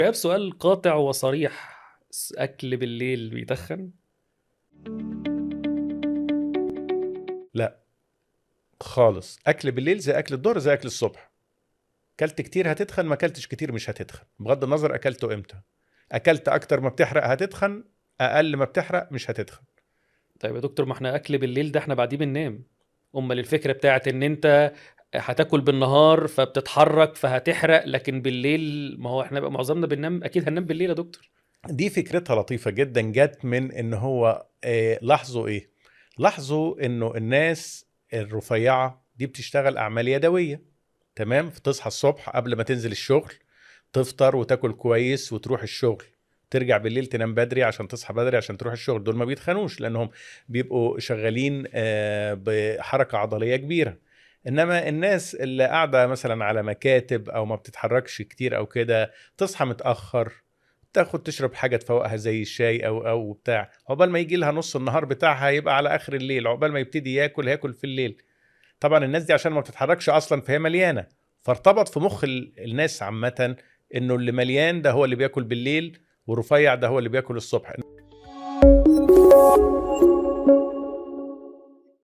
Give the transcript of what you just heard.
جاب سؤال قاطع وصريح، أكل بالليل بيتخن؟ لا خالص، اكل بالليل زي اكل الظهر زي اكل الصبح. اكلت كتير هتتخن، ما اكلتش كتير مش هتتخن، بغض النظر اكلته امتى. اكلت اكتر ما بتحرق هتتخن، اقل ما بتحرق مش هتتخن. طيب يا دكتور، ما احنا أكل بالليل ده احنا بعديه بننام. أمال الفكرة بتاعت إن أنت هتاكل بالنهار فبتتحرك فهتحرق، لكن بالليل ما هو احنا بقى معظمنا بننام، أكيد هننام بالليل يا دكتور. دي فكرتها لطيفة جدا، جت من ان هو لاحظوا ايه، لاحظوا انه الناس الرفيعة دي بتشتغل اعمال يدوية. تمام، فتصحى الصبح قبل ما تنزل الشغل، تفطر وتاكل كويس وتروح الشغل، ترجع بالليل تنام بدري عشان تصحى بدري عشان تروح الشغل. دول ما بيتخنوش لانهم بيبقوا شغالين بحركة عضلية كبيرة. انما الناس اللي قاعدة مثلا على مكاتب او ما بتتحركش كتير او كده، تصحى متأخر، تاخد تشرب حاجة تفوقها زي الشاي او بتاع، عقبال ما يجي لها نص النهار بتاعها يبقى على اخر الليل، عقبال ما يبتدي ياكل هياكل في الليل. طبعا الناس دي عشان ما بتتحركش اصلا فهي مليانه، فارتبط في مخ الناس عامه انه اللي مليان ده هو اللي بياكل بالليل، والرفيع ده هو اللي بياكل الصبح.